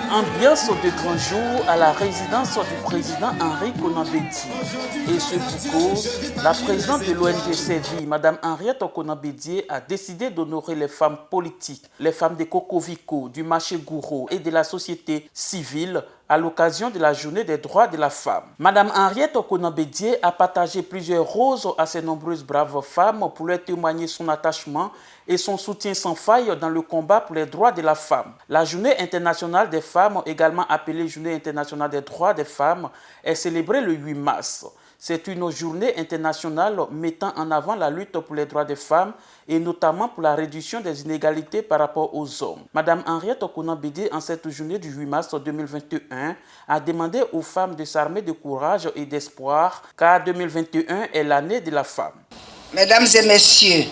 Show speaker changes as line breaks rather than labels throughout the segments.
Ambiance de grand jour à la résidence du président Henri Konan Bédié. Et ce pour cause, la présidente de l'ONG Sévi, Mme Henriette Konan Bédié, a décidé d'honorer les femmes politiques, les femmes de Kokoviko, du marché Gouro et de la société civile à l'occasion de la journée des droits de la femme. Mme Henriette Konan Bédié a partagé plusieurs roses à ces nombreuses braves femmes pour leur témoigner son attachement et son soutien sans faille dans le combat pour les droits de la femme. La journée internationale des femmes, également appelée Journée internationale des droits des femmes, est célébrée le 8 mars. C'est une journée internationale mettant en avant la lutte pour les droits des femmes et notamment pour la réduction des inégalités par rapport aux hommes. Mme Henriette Konan Bédié, en cette journée du 8 mars 2021, a demandé aux femmes de s'armer de courage et d'espoir, car 2021 est l'année de la femme.
Mesdames et messieurs,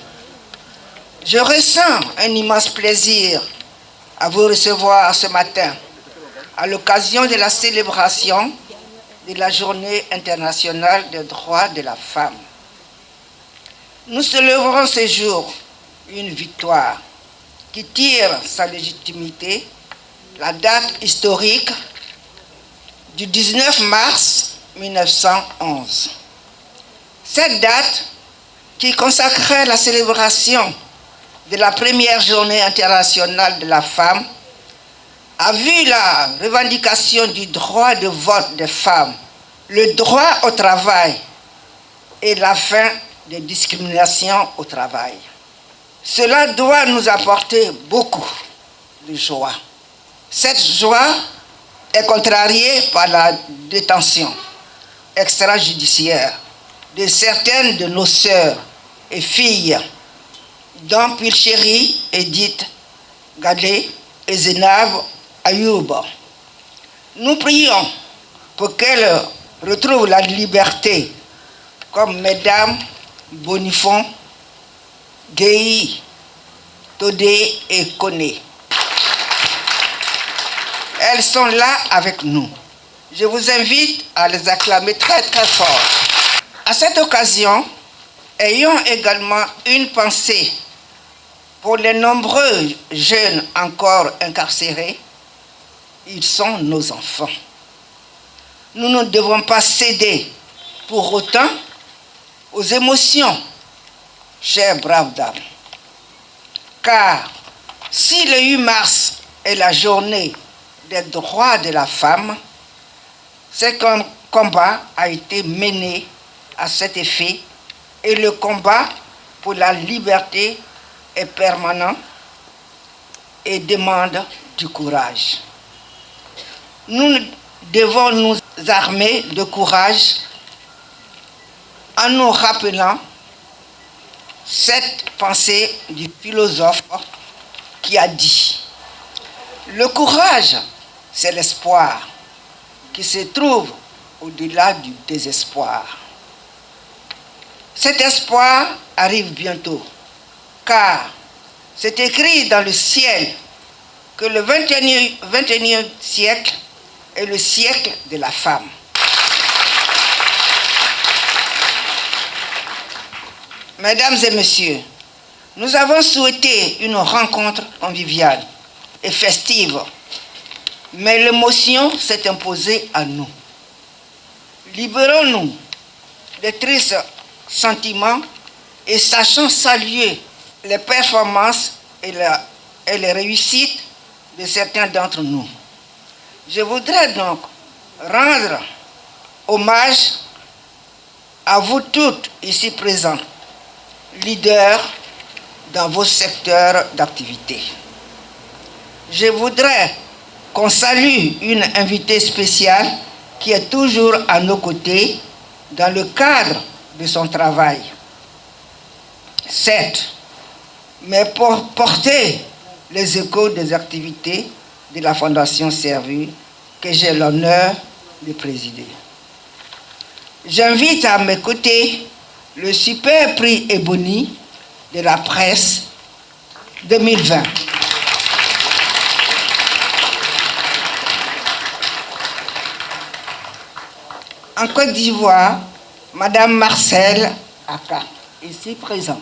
je ressens un immense plaisir à vous recevoir ce matin à l'occasion de la célébration de la Journée internationale des droits de la femme. Nous célébrons ce jour une victoire qui tire sa légitimité, la date historique du 19 mars 1911. Cette date qui consacrait la célébration de la première journée internationale de la femme a vu la revendication du droit de vote des femmes, le droit au travail et la fin des discriminations au travail. Cela doit nous apporter beaucoup de joie. Cette joie est contrariée par la détention extrajudiciaire de certaines de nos sœurs et filles, dont Pilchéri, Edith Gadé et Zénab Ayoub. Nous prions pour qu'elles retrouvent la liberté, comme Mesdames Bonifon, Guéhi, Todé et Koné. Elles sont là avec nous. Je vous invite à les acclamer très très fort. À cette occasion, ayons également une pensée pour les nombreux jeunes encore incarcérés. Ils sont nos enfants. Nous ne devons pas céder pour autant aux émotions, chères braves dames. Car si le 8 mars est la journée des droits de la femme, c'est qu'un combat a été mené à cet effet et le combat pour la liberté est permanent et demande du courage. Nous devons nous armer de courage en nous rappelant cette pensée du philosophe qui a dit: le courage, c'est l'espoir qui se trouve au-delà du désespoir. Cet espoir arrive bientôt, car c'est écrit dans le ciel que le 21e siècle est le siècle de la femme. Mesdames et messieurs, nous avons souhaité une rencontre conviviale et festive, mais l'émotion s'est imposée à nous. Libérons-nous des tristes sentiments et sachons saluer les performances et les réussites de certains d'entre nous. Je voudrais donc rendre hommage à vous toutes ici présentes, leaders dans vos secteurs d'activité. Je voudrais qu'on salue une invitée spéciale qui est toujours à nos côtés dans le cadre de son travail. Certes, mais pour porter les échos des activités de la Fondation Sévi que j'ai l'honneur de présider. J'invite à mes côtés le super prix Ebony de la presse 2020. En Côte d'Ivoire, Madame Marcel Aka, ici présente.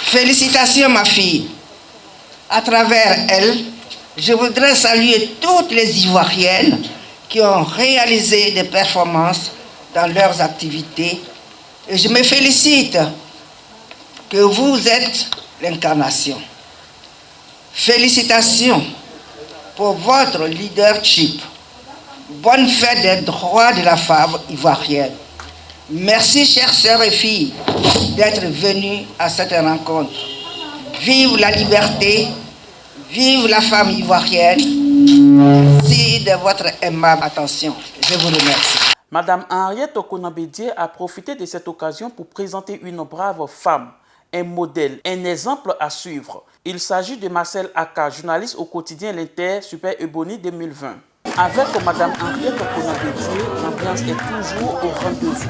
Félicitations, ma fille. À travers elle, je voudrais saluer toutes les Ivoiriennes qui ont réalisé des performances dans leurs activités. Et je me félicite que vous êtes l'incarnation. Félicitations pour votre leadership. Bonne fête des droits de la femme ivoirienne. Merci, chères sœurs et filles, d'être venues à cette rencontre. Vive la liberté, vive la femme ivoirienne. Merci de votre aimable attention. Je vous remercie.
Madame Henriette Okonabedié a profité de cette occasion pour présenter une brave femme, un modèle, un exemple à suivre. Il s'agit de Marcel Aka, journaliste au quotidien L'Inter, Super Ebony 2020. Avec Madame Henriette Okonabedié, l'ambiance est toujours au rendez-vous.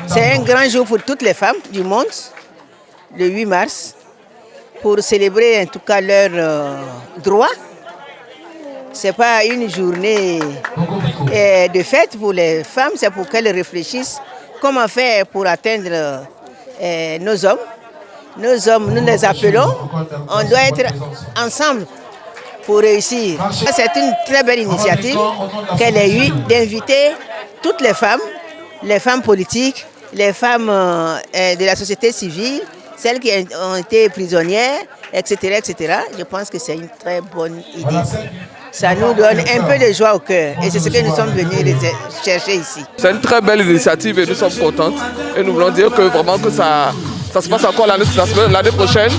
C'est un grand jour pour toutes les femmes du monde, le 8 mars, pour célébrer en tout cas leurs droits. Ce n'est pas une journée de fête pour les femmes, c'est pour qu'elles réfléchissent comment faire pour atteindre nos hommes. Nos hommes, nous les appelons, on doit être ensemble pour réussir. C'est une très belle initiative qu'elle a eue d'inviter toutes les femmes politiques, les femmes de la société civile, celles qui ont été prisonnières, etc., etc. Je pense que c'est une très bonne idée. Ça nous donne un peu de joie au cœur et c'est ce que nous sommes venus chercher ici.
C'est une très belle initiative et nous sommes contentes. Et nous voulons dire que vraiment que ça se passe encore l'année prochaine,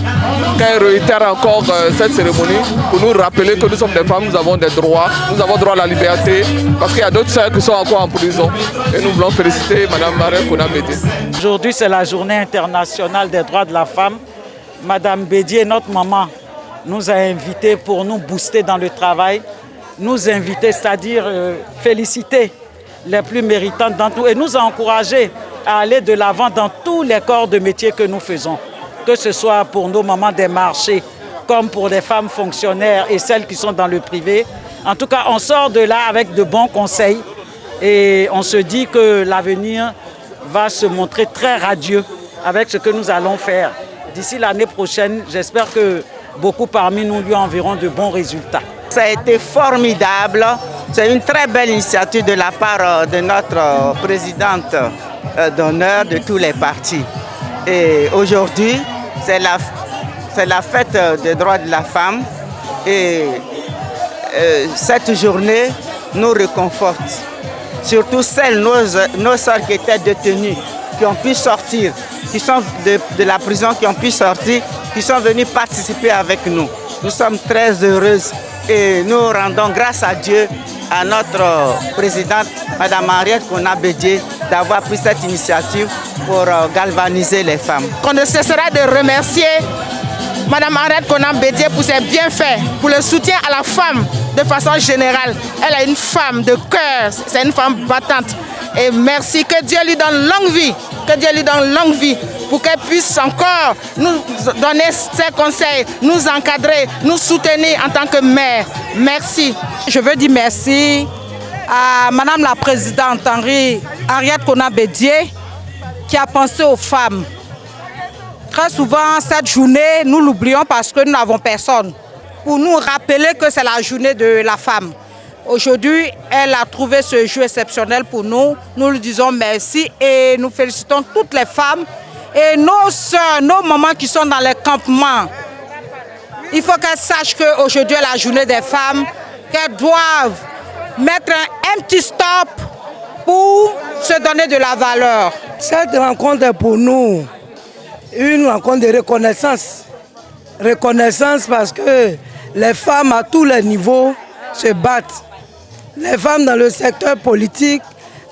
qu'elle réitère encore cette cérémonie pour nous rappeler que nous sommes des femmes, nous avons des droits, nous avons droit à la liberté, parce qu'il y a d'autres sœurs qui sont encore en prison. Et nous voulons féliciter Mme Henriette Okonabedié.
Aujourd'hui, c'est la journée internationale des droits de la femme. Mme Bédié, notre maman, nous a invités pour nous booster dans le travail, nous inviter, c'est-à-dire féliciter les plus méritantes d'entre nous et nous encourager à aller de l'avant dans tous les corps de métier que nous faisons, que ce soit pour nos mamans des marchés, comme pour les femmes fonctionnaires et celles qui sont dans le privé. En tout cas, on sort de là avec de bons conseils et on se dit que l'avenir va se montrer très radieux avec ce que nous allons faire. D'ici l'année prochaine, j'espère que beaucoup parmi nous lui enverront de bons résultats.
Ça a été formidable. C'est une très belle initiative de la part de notre présidente d'honneur de tous les partis. Et aujourd'hui, c'est la fête des droits de la femme. Et cette journée nous réconforte. Surtout celles, nos sœurs qui étaient détenues, qui ont pu sortir, qui sont de la prison, qui ont pu sortir, qui sont venues participer avec nous. Nous sommes très heureuses et nous rendons grâce à Dieu, à notre présidente, Mme Henriette Okonabedié, d'avoir pris cette initiative pour galvaniser les femmes.
On ne cessera de remercier Mme Henriette Okonabedié pour ses bienfaits, pour le soutien à la femme de façon générale. Elle est une femme de cœur, c'est une femme battante. Et merci, que Dieu lui donne longue vie, que Dieu lui donne longue vie pour qu'elle puisse encore nous donner ses conseils, nous encadrer, nous soutenir en tant que mère. Merci.
Je veux dire merci à Madame la Présidente Henriette Okonabedié qui a pensé aux femmes. Très souvent, cette journée, nous l'oublions parce que nous n'avons personne pour nous rappeler que c'est la journée de la femme. Aujourd'hui, elle a trouvé ce jour exceptionnel pour nous. Nous lui disons merci et nous félicitons toutes les femmes et nos soeurs, nos mamans qui sont dans les campements. Il faut qu'elles sachent qu'aujourd'hui est la journée des femmes, qu'elles doivent mettre un petit stop pour se donner de la valeur.
Cette rencontre est pour nous une rencontre de reconnaissance. Reconnaissance parce que les femmes à tous les niveaux se battent. Les femmes dans le secteur politique,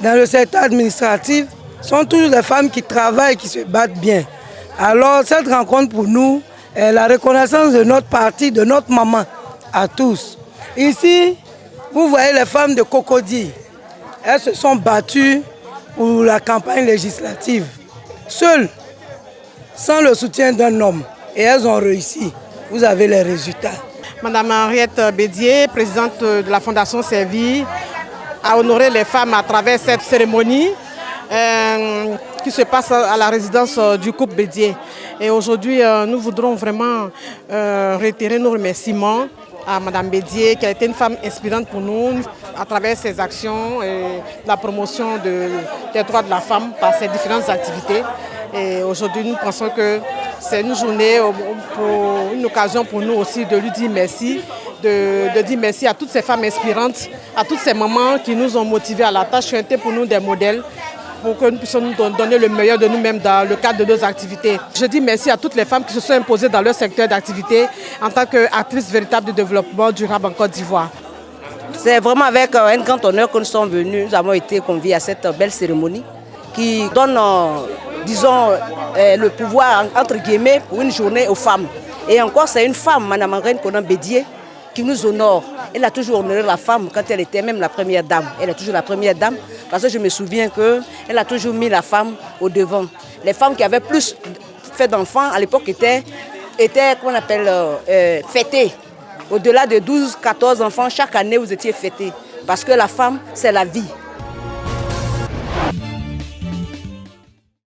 dans le secteur administratif, sont toujours des femmes qui travaillent, qui se battent bien. Alors cette rencontre pour nous est la reconnaissance de notre parti, de notre maman, à tous. Ici, vous voyez les femmes de Cocody. Elles se sont battues pour la campagne législative, seules, sans le soutien d'un homme. Et elles ont réussi. Vous avez les résultats.
Madame Henriette Bédié, présidente de la Fondation Servir, a honoré les femmes à travers cette cérémonie qui se passe à la résidence du couple Bédié. Et aujourd'hui, nous voudrons vraiment réitérer nos remerciements à Madame Bédié, qui a été une femme inspirante pour nous à travers ses actions et la promotion des droits de la femme par ses différentes activités. Et aujourd'hui, nous pensons que c'est une journée, une occasion pour nous aussi de lui dire merci, de dire merci à toutes ces femmes inspirantes, à toutes ces mamans qui nous ont motivés à la tâche, qui ont été pour nous des modèles, pour que nous puissions nous donner le meilleur de nous-mêmes dans le cadre de nos activités. Je dis merci à toutes les femmes qui se sont imposées dans leur secteur d'activité en tant qu'actrices véritables du développement durable en Côte d'Ivoire.
C'est vraiment avec un grand honneur que nous sommes venus. Nous avons été conviés à cette belle cérémonie qui donne, disons, le pouvoir, entre guillemets, pour une journée aux femmes. Et encore, c'est une femme, Mme Arène Konan Bédié, qui nous honore. Elle a toujours honoré la femme quand elle était même la première dame. Elle est toujours la première dame parce que je me souviens qu'elle a toujours mis la femme au devant. Les femmes qui avaient plus fait d'enfants à l'époque étaient comment on appelle, fêtées. Au-delà de 12, 14 enfants, chaque année vous étiez fêtées. Parce que la femme, c'est la vie.